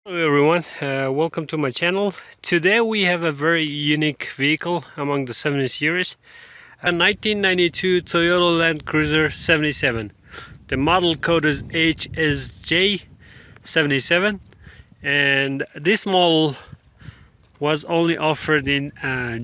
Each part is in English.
Hello everyone, welcome to my channel. Today we have a very unique vehicle among the 70 series, a 1992 Toyota Land Cruiser 77. The model code is HZJ77, and this model was only offered in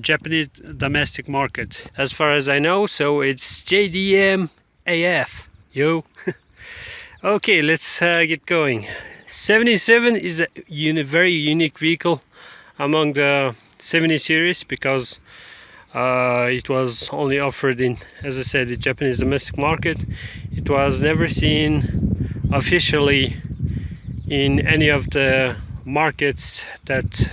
Japanese domestic market as far as I know, so it's JDM AF, yo. Okay, let's get going. 77 is a very unique vehicle among the 70 series because it was only offered in, as I said, the Japanese domestic market. It was never seen officially in any of the markets that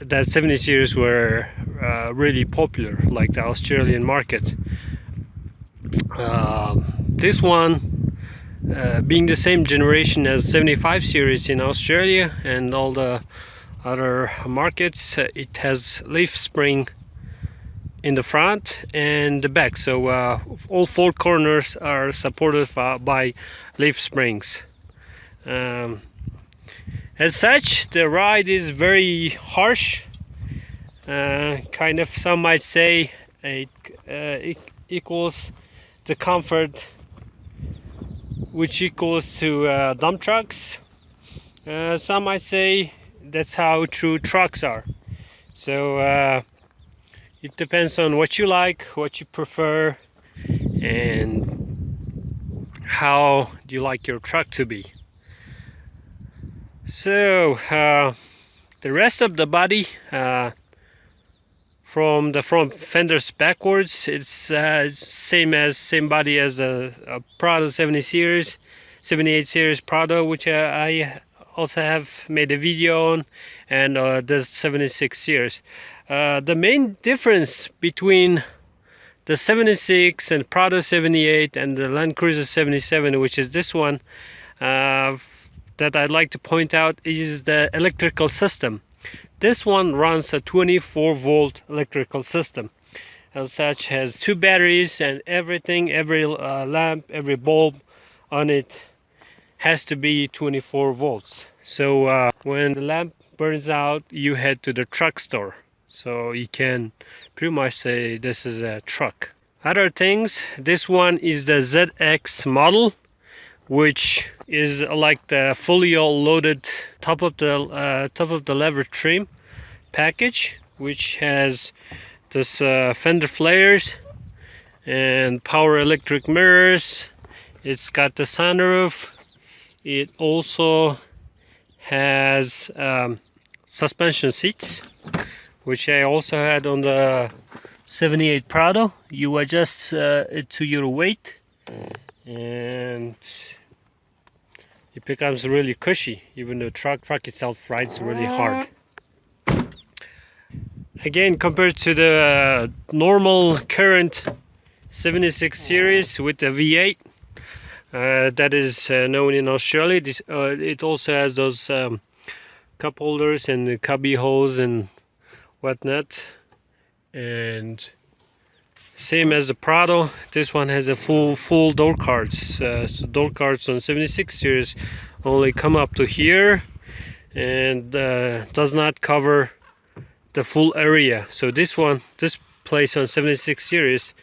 70 series were really popular, like the Australian market. This one being the same generation as 75 series in Australia and all the other markets, it has leaf spring in the front and the back, so all four corners are supported by leaf springs. As such, the ride is very harsh, kind of, some might say it equals the comfort which equals to dump trucks. Some might say that's how true trucks are. So it depends on what you like, what you prefer, and how do you like your truck to be. So the rest of the body, from the front fenders backwards, it's same body as the Prado 70 series, 78 series Prado, which I also have made a video on, and the 76 series. The main difference between the 76 and Prado 78 and the Land Cruiser 77, which is this one, that I'd like to point out, is the electrical system. This one runs a 24-volt electrical system. As such, has two batteries, and everything, every lamp, every bulb on it has to be 24 volts. So when the lamp burns out, you head to the truck store. So you can pretty much say this is a truck. Other things, this one is the ZX model, which is like the fully loaded top of the lever trim package, which has this fender flares and power electric mirrors. It's got the sunroof. It also has suspension seats, which I also had on the 78 Prado. You adjust it to your weight, and it becomes really cushy, even though truck itself rides really hard. Again, compared to the normal current 76 series with the V8 that is known in Australia, it also has those cup holders and the cubby holes and whatnot. And same as the Prado, this one has a full door cards. So door cards on 76 series only come up to here and does not cover the full area. So this place on 76 series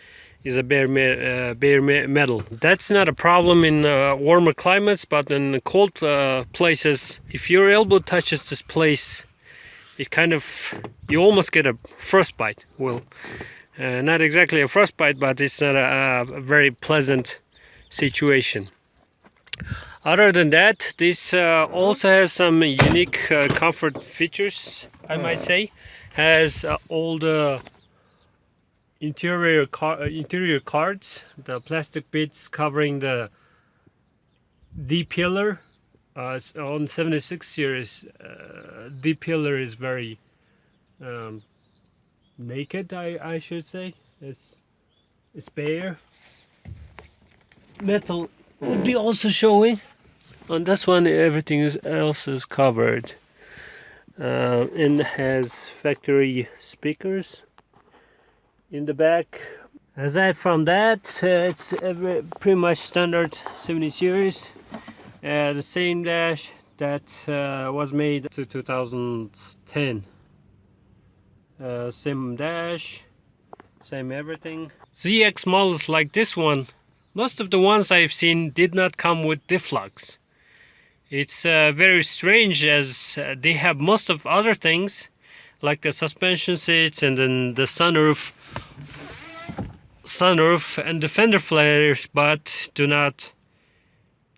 is a bare metal. That's not a problem in warmer climates, but in cold places, if your elbow touches this place, it kind of, you almost get a frostbite. Well, not exactly a frostbite, but it's not a very pleasant situation. Other than that, this also has some unique comfort features, I might say. Has all the interior cards, the plastic bits covering the D-pillar. On 76 series, D-pillar is very naked, I should say. It's bare. Metal would be also showing. On this one, everything else is covered. And has factory speakers in the back. Aside from that, it's pretty much standard 70 series. The same dash, that was made to 2010. Same dash, same everything. ZX models like this one, most of the ones I've seen did not come with diff locks. It's very strange, as they have most of other things like the suspension seats and then the sunroof and the fender flares, but do not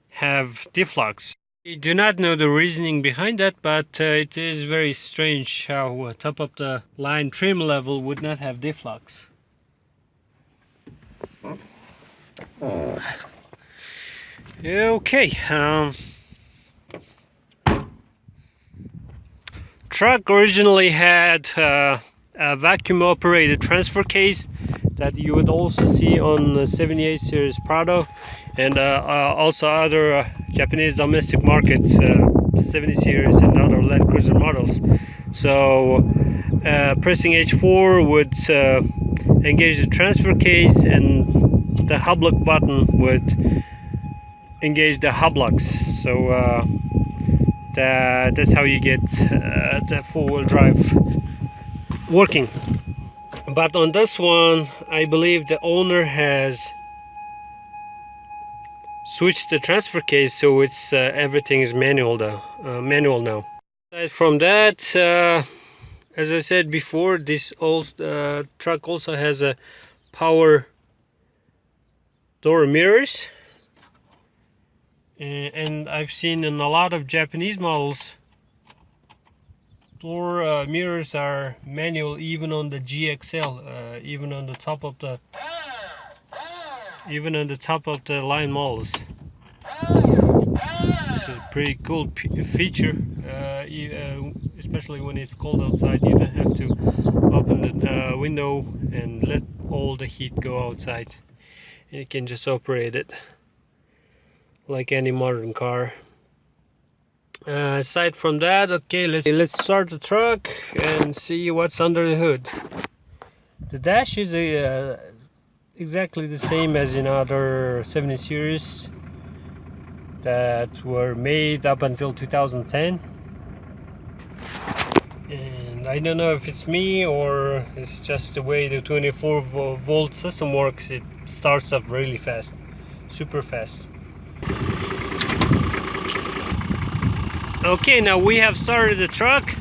have diff locks. I do not know the reasoning behind that, but it is very strange how top of the line trim level would not have diff locks. Okay, truck originally had a vacuum operated transfer case that you would also see on the 78 series Prado, and also other Japanese domestic market 70 series and other Land Cruiser models. So pressing H4 would engage the transfer case, and the hub lock button would engage the hub locks. So that's how you get the four-wheel drive working. But on this one, I believe the owner has switched the transfer case, so it's everything is manual now. Aside from that, as I said before, this truck also has a power door mirrors, and I've seen in a lot of Japanese models door mirrors are manual, even on the GXL, even on the top of the line models. This is a pretty cool feature, especially when it's cold outside. You don't have to open the window and let all the heat go outside. You can just operate it like any modern car. Aside from that, okay, let's start the truck and see what's under the hood. The dash is exactly the same as in other 70 series that were made up until 2010, and I don't know if it's me or it's just the way the 24 volt system works. It starts up really fast, super fast. Okay, now we have started the truck.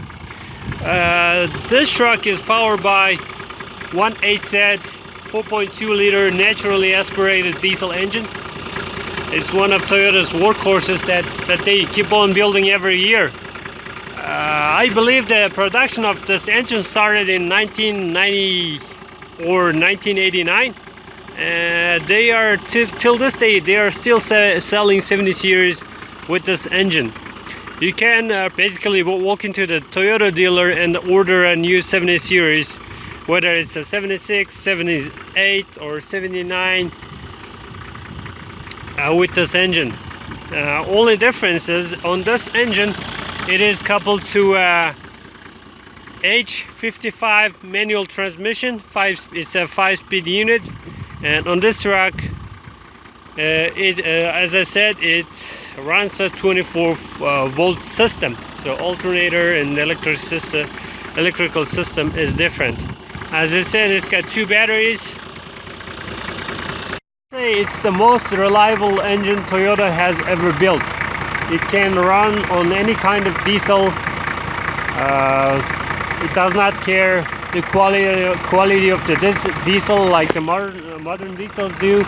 This truck is powered by 1.8Z 4.2 liter naturally aspirated diesel engine. It's one of Toyota's workhorses that they keep on building every year. I believe the production of this engine started in 1990 or 1989. They are till this day they are still selling 70 series with this engine. You can basically walk into the Toyota dealer and order a new 70 series, whether it's a 76, 78 or 79 with this engine. Only difference is on this engine it is coupled to H55 manual transmission. It's a 5-speed unit, and on this truck as I said, it runs a 24 volt system, so alternator and electrical system is different. As I said, it's got 2 batteries. It's the most reliable engine Toyota has ever built. It can run on any kind of diesel. It does not care the quality of the diesel like the modern diesels do.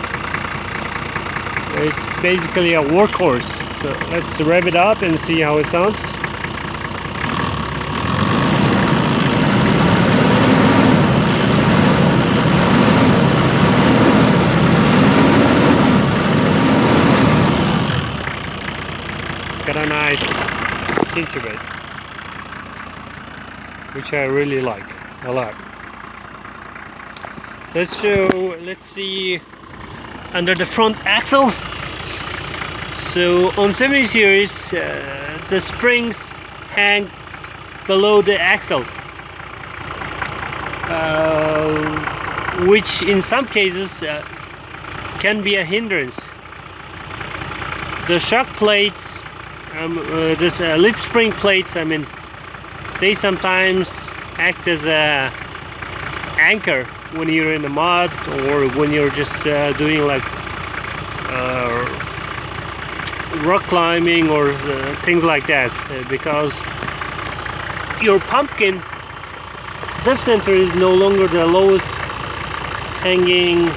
It's basically a workhorse. So let's rev it up and see how it sounds. It's got a nice kick to it, which I really like a lot. Let's see under the front axle. So on 70 series, the springs hang below the axle, which in some cases can be a hindrance. The shock plates this lip spring plates, I mean, they sometimes act as a anchor when you're in the mud, or when you're just doing like rock climbing or things like that, because your pumpkin depth center is no longer the lowest hanging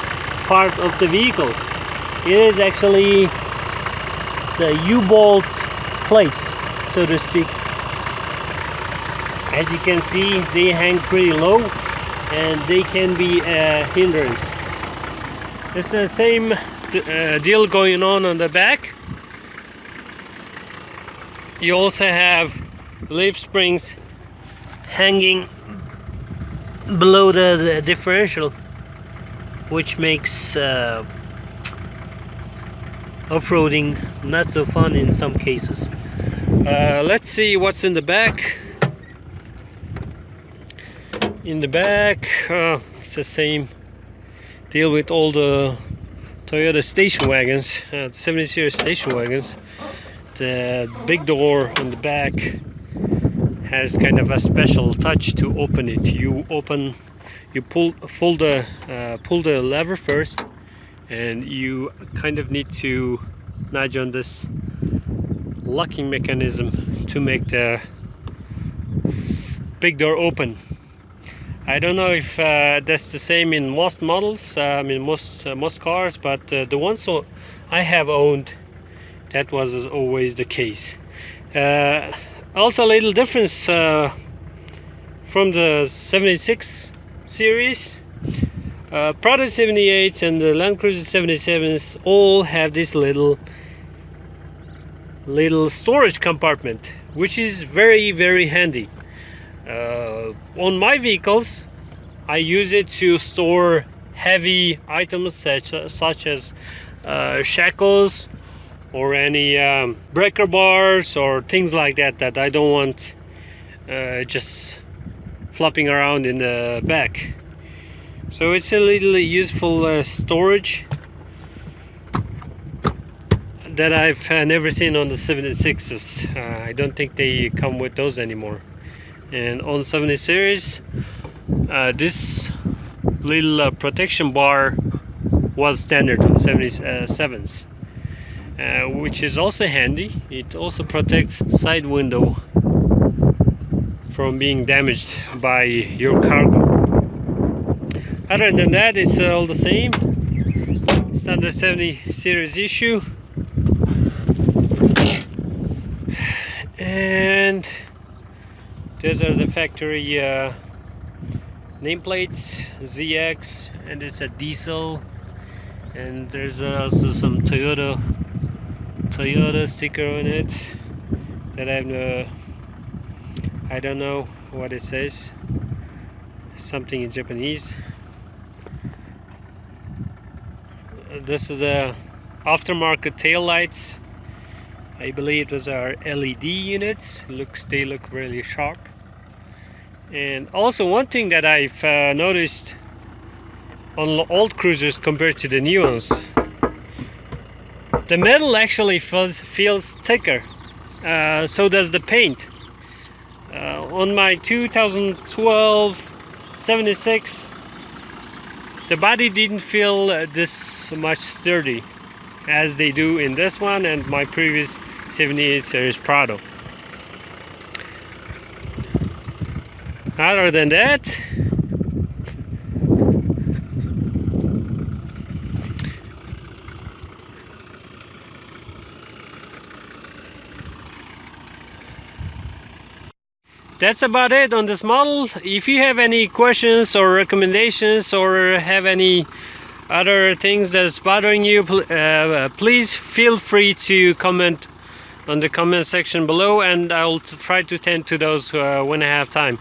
part of the vehicle. It is actually the U-bolt plates, so to speak. As you can see, they hang pretty low and they can be a hindrance. It's the same deal going on the back. You also have leaf springs hanging below the differential, which makes off-roading not so fun in some cases. Let's see what's in the back. In the back, it's the same deal with all the Toyota station wagons, 70 series station wagons. The big door on the back has kind of a special touch to open it. You pull the lever first, and you kind of need to nudge on this locking mechanism to make the big door open. I don't know if that's the same in most models, I mean most cars, but the ones I have owned, that was always the case. Also a little difference from the 76 series. Prado 78s and the Land Cruiser 77s all have this little storage compartment, which is very handy. On my vehicles, I use it to store heavy items such as shackles or any breaker bars or things like that I don't want just flopping around in the back. So it's a little useful storage that I've never seen on the 76s. I don't think they come with those anymore. And on 70 series, this little protection bar was standard on 77s, which is also handy. It also protects the side window from being damaged by your cargo. Other than that, it's all the same. Standard 70 series issue. And those are the factory nameplates, ZX, and it's a diesel. And there's also some Toyota sticker on it that I don't know what it says. Something in Japanese. This is a aftermarket taillights. I believe those are LED units. They look really sharp. And also one thing that I've noticed on old cruisers compared to the new ones, the metal actually feels thicker. So does the paint. On my 2012 76, the body didn't feel this much sturdy as they do in this one and my previous 78 series Prado. Other than that, that's about it on this model. If you have any questions or recommendations or have any other things that's bothering you, please feel free to comment on the comment section below, and I'll try to tend to those when I have time.